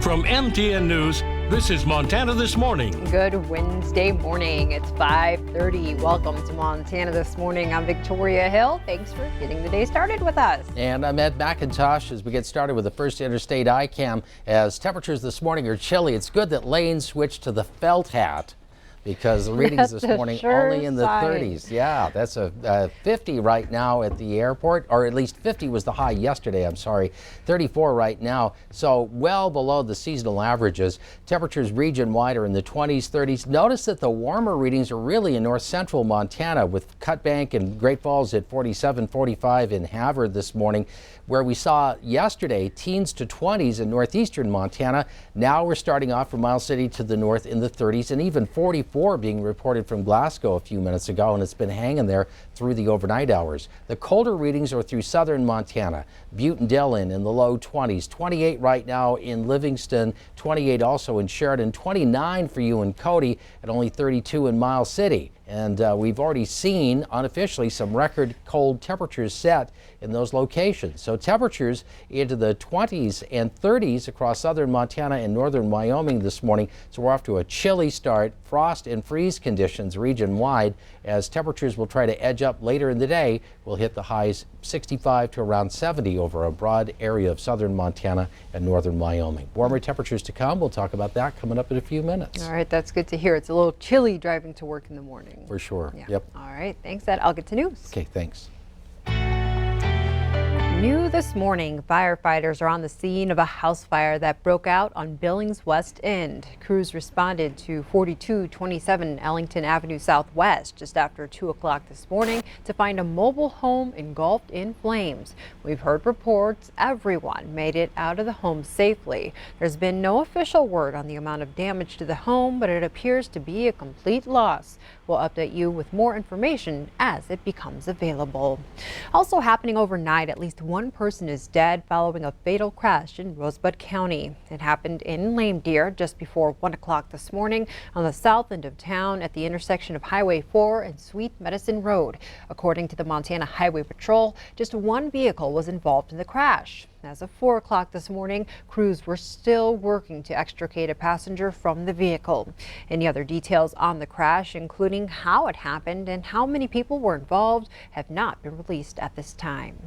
From MTN News, this is Montana This Morning. Good Wednesday morning. It's 5:30. Welcome to Montana This Morning. I'm Victoria Hill. Thanks for getting the day started with us. And I'm Ed McIntosh as we get started with the first Interstate iCam. As temperatures this morning are chilly, it's good that Lane switched to the felt hat, because the readings this morning only in the 30s. Yeah, that's a 50 right now at the airport, or at least 50 was the high yesterday, I'm sorry. 34 right now, so well below the seasonal averages. Temperatures region-wide are in the 20s, 30s. Notice that the warmer readings are really in north central Montana, with Cutbank and Great Falls at 47, 45 in Havre this morning, where we saw yesterday teens to 20s in northeastern Montana. Now we're starting off from Miles City to the north in the 30s, and even 44 being reported from Glasgow a few minutes ago, and it's been hanging there through the overnight hours. The colder readings are through southern Montana. Butte and Dillon in the low 20s, 28 right now in Livingston, 28 also in Sheridan, 29 for you in Cody, and only 32 in Miles City. And we've already seen unofficially some record cold temperatures set in those locations. So temperatures into the 20s and 30s across southern Montana and northern Wyoming this morning. So we're off to a chilly start. Frost and freeze conditions region-wide, as temperatures will try to edge up later in the day. We'll hit the highs 65 to around 70 over a broad area of southern Montana and northern Wyoming. Warmer temperatures to come. We'll talk about that coming up in a few minutes. All right, that's good to hear. It's a little chilly driving to work in the morning. For sure. Yeah. Yep. All right, thanks, Ed. I'll get to news. Okay, thanks. New this morning, firefighters are on the scene of a house fire that broke out on Billings West End. Crews responded to 4227 Ellington Avenue Southwest just after 2 o'clock this morning to find a mobile home engulfed in flames. We've heard reports everyone made it out of the home safely. There's been no official word on the amount of damage to the home, but it appears to be a complete loss. We'll update you with more information as it becomes available. Also happening overnight, at least one person is dead following a fatal crash in Rosebud County. It happened in Lame Deer just before 1 o'clock this morning on the south end of town at the intersection of Highway 4 and Sweet Medicine Road. According to the Montana Highway Patrol, just one vehicle was involved in the crash. As of 4 o'clock this morning, crews were still working to extricate a passenger from the vehicle. Any other details on the crash, including how it happened and how many people were involved, have not been released at this time.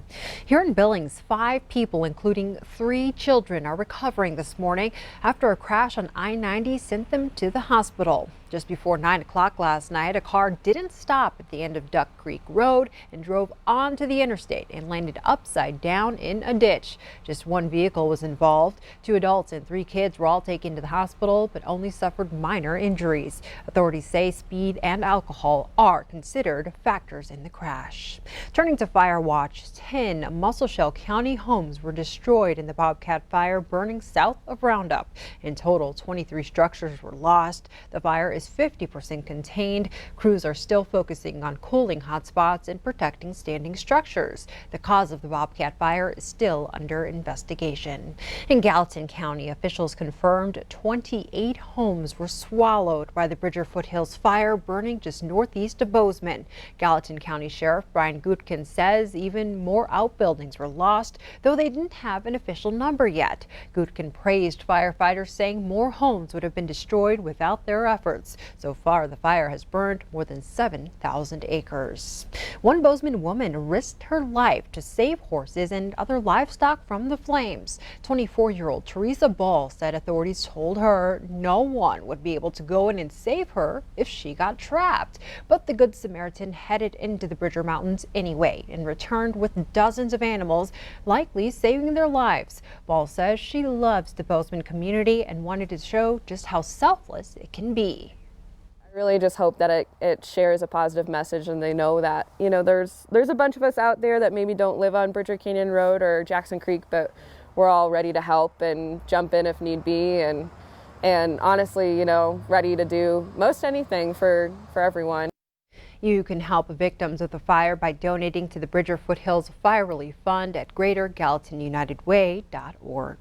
Here in Billings, 5 people, including 3 children, are recovering this morning after a crash on I-90 sent them to the hospital. Just before 9 o'clock last night, a car didn't stop at the end of Duck Creek Road and drove onto the interstate and landed upside down in a ditch. Just one vehicle was involved. 2 adults and 3 kids were all taken to the hospital, but only suffered minor injuries. Authorities say speed and alcohol are considered factors in the crash. Turning to fire watch, 10 Musselshell County homes were destroyed in the Bobcat fire burning south of Roundup. In total, 23 structures were lost. The fire is 50% contained. Crews are still focusing on cooling hotspots and protecting standing structures. The cause of the Bobcat fire is still under investigation. In Gallatin County, officials confirmed 28 homes were swallowed by the Bridger Foothills fire burning just northeast of Bozeman. Gallatin County Sheriff Brian Gutkin says even more outbuildings were lost, though they didn't have an official number yet. Gutkin praised firefighters, saying more homes would have been destroyed without their efforts. So far, the fire has burned more than 7,000 acres. One Bozeman woman risked her life to save horses and other livestock from the flames. 24-year-old Teresa Ball said authorities told her no one would be able to go in and save her if she got trapped. But the Good Samaritan headed into the Bridger Mountains anyway and returned with dozens of animals, likely saving their lives. Ball says she loves the Bozeman community and wanted to show just how selfless it can be. I really just hope that it shares a positive message, and they know that, you know, there's a bunch of us out there that maybe don't live on Bridger Canyon Road or Jackson Creek, but we're all ready to help and jump in if need be, and honestly, you know, ready to do most anything for everyone. You can help victims of the fire by donating to the Bridger Foothills Fire Relief Fund at GreaterGallatinUnitedWay.org.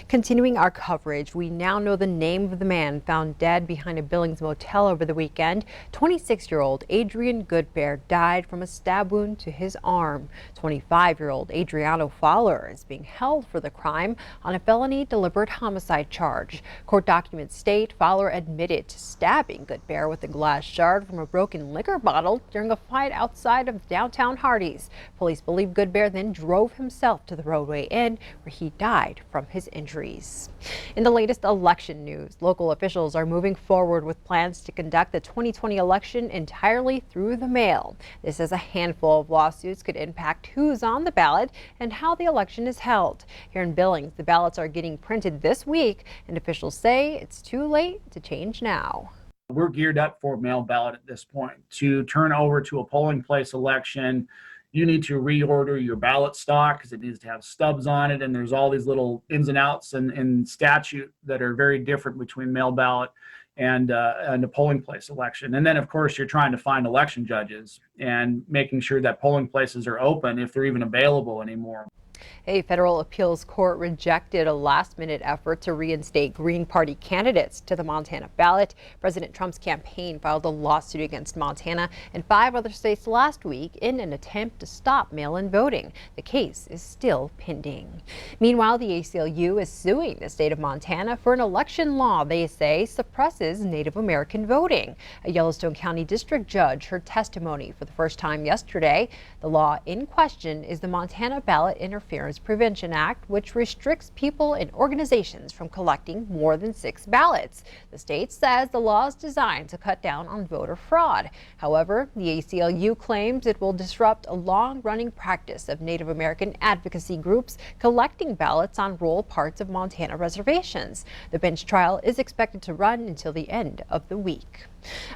Continuing our coverage, we now know the name of the man found dead behind a Billings motel over the weekend. 26-year-old Adrian Goodbear died from a stab wound to his arm. 25-year-old Adriano Fowler is being held for the crime on a felony deliberate homicide charge. Court documents state Fowler admitted to stabbing Goodbear with a glass shard from a broken liquor bottle during a fight outside of downtown Hardee's. Police believe Goodbear then drove himself to the Roadway Inn, where he died from his injuries. In the latest election news, local officials are moving forward with plans to conduct the 2020 election entirely through the mail. This as a handful of lawsuits could impact who's on the ballot and how the election is held. Here in Billings, the ballots are getting printed this week, and officials say it's too late to change now. We're geared up for mail ballot at this point. To turn over to a polling place election, you need to reorder your ballot stock because it needs to have stubs on it, and there's all these little ins and outs and statute that are very different between mail ballot and a polling place election. And then, of course, you're trying to find election judges and making sure that polling places are open if they're even available anymore. A federal appeals court rejected a last-minute effort to reinstate Green Party candidates to the Montana ballot. President Trump's campaign filed a lawsuit against Montana and 5 other states last week in an attempt to stop mail-in voting. The case is still pending. Meanwhile, the ACLU is suing the state of Montana for an election law they say suppresses Native American voting. A Yellowstone County district judge heard testimony for the first time yesterday. The law in question is the Montana Ballot Interference Prevention Act, which restricts people and organizations from collecting more than 6 ballots. The state says the law is designed to cut down on voter fraud. However, the ACLU claims it will disrupt a long-running practice of Native American advocacy groups collecting ballots on rural parts of Montana reservations. The bench trial is expected to run until the end of the week.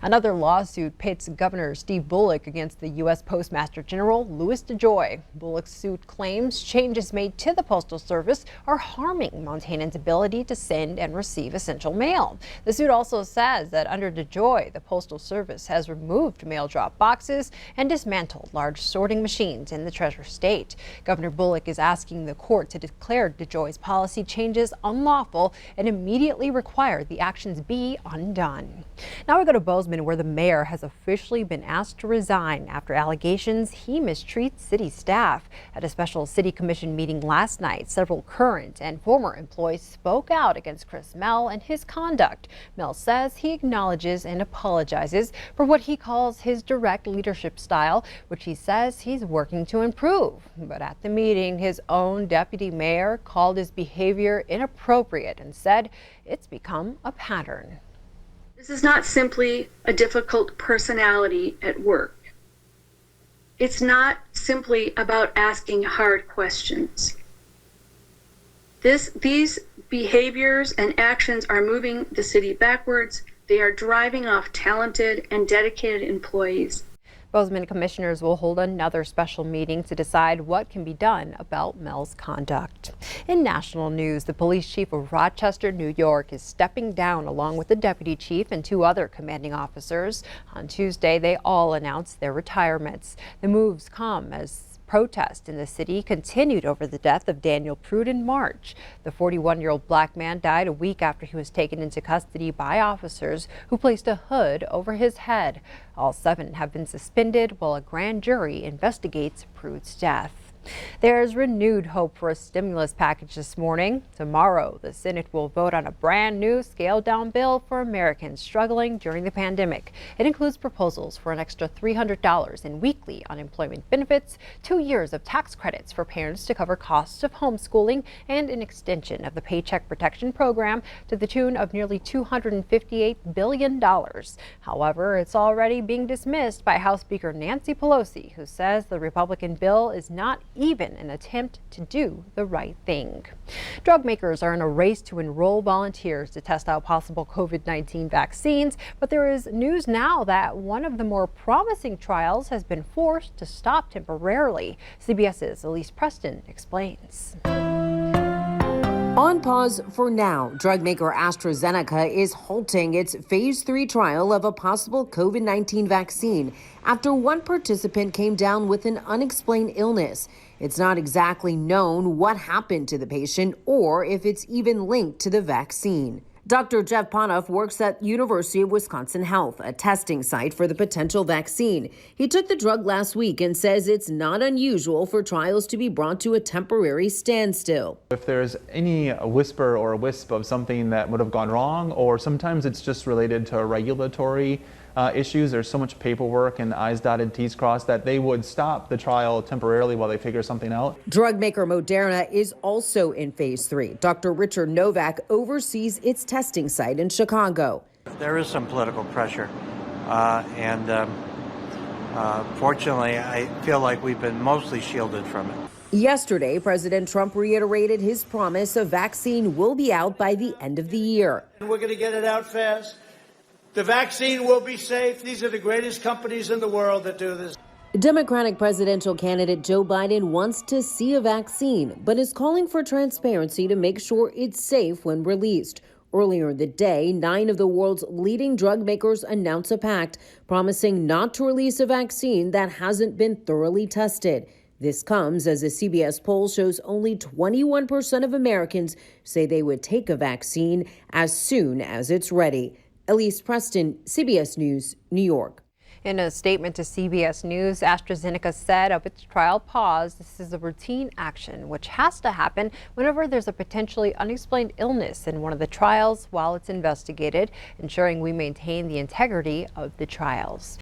Another lawsuit pits Governor Steve Bullock against the U.S. Postmaster General Louis DeJoy. Bullock's suit claims changes made to the Postal Service are harming Montanans' ability to send and receive essential mail. The suit also says that under DeJoy, the Postal Service has removed mail drop boxes and dismantled large sorting machines in the Treasure State. Governor Bullock is asking the court to declare DeJoy's policy changes unlawful and immediately require the actions be undone. Now we go to Bozeman, where the mayor has officially been asked to resign after allegations he mistreats city staff. At a special city commission meeting last night, several current and former employees spoke out against Chris Mell and his conduct. Mell says he acknowledges and apologizes for what he calls his direct leadership style, which he says he's working to improve. But at the meeting, his own deputy mayor called his behavior inappropriate and said it's become a pattern. This is not simply a difficult personality at work. It's not simply about asking hard questions. These behaviors and actions are moving the city backwards. They are driving off talented and dedicated employees. Bozeman commissioners will hold another special meeting to decide what can be done about Mell's conduct. In national news, the police chief of Rochester, New York is stepping down along with the deputy chief and 2 other commanding officers. On Tuesday, they all announced their retirements. The moves come as protest in the city continued over the death of Daniel Prude in March. The 41-year-old black man died a week after he was taken into custody by officers who placed a hood over his head. All 7 have been suspended while a grand jury investigates Prude's death. There's renewed hope for a stimulus package this morning. Tomorrow, the Senate will vote on a brand new scaled-down bill for Americans struggling during the pandemic. It includes proposals for an extra $300 in weekly unemployment benefits, 2 years of tax credits for parents to cover costs of homeschooling, and an extension of the Paycheck Protection Program to the tune of nearly $258 billion. However, it's already being dismissed by House Speaker Nancy Pelosi, who says the Republican bill is not even an attempt to do the right thing. Drug makers are in a race to enroll volunteers to test out possible COVID-19 vaccines, but there is news now that one of the more promising trials has been forced to stop temporarily. CBS's Elise Preston explains. On pause for now, drug maker AstraZeneca is halting its phase 3 trial of a possible COVID-19 vaccine after one participant came down with an unexplained illness. It's not exactly known what happened to the patient or if it's even linked to the vaccine. Dr. Jeff Ponoff works at University of Wisconsin Health, a testing site for the potential vaccine. He took the drug last week and says it's not unusual for trials to be brought to a temporary standstill. If there's any whisper or a wisp of something that would have gone wrong, or sometimes it's just related to regulatory issues, there's so much paperwork and I's dotted, T's crossed, that they would stop the trial temporarily while they figure something out. Drug maker Moderna is also in phase 3. Dr. Richard Novak oversees its testing site in Chicago. There is some political pressure, and fortunately, I feel like we've been mostly shielded from it. Yesterday, President Trump reiterated his promise a vaccine will be out by the end of the year. We're going to get it out fast. The vaccine will be safe. These are the greatest companies in the world that do this. Democratic presidential candidate Joe Biden wants to see a vaccine, but is calling for transparency to make sure it's safe when released. Earlier in the day, 9 of the world's leading drug makers announced a pact promising not to release a vaccine that hasn't been thoroughly tested. This comes as a CBS poll shows only 21% of Americans say they would take a vaccine as soon as it's ready. Elise Preston, CBS News, New York. In a statement to CBS News, AstraZeneca said of its trial pause, this is a routine action which has to happen whenever there's a potentially unexplained illness in one of the trials while it's investigated, ensuring we maintain the integrity of the trials.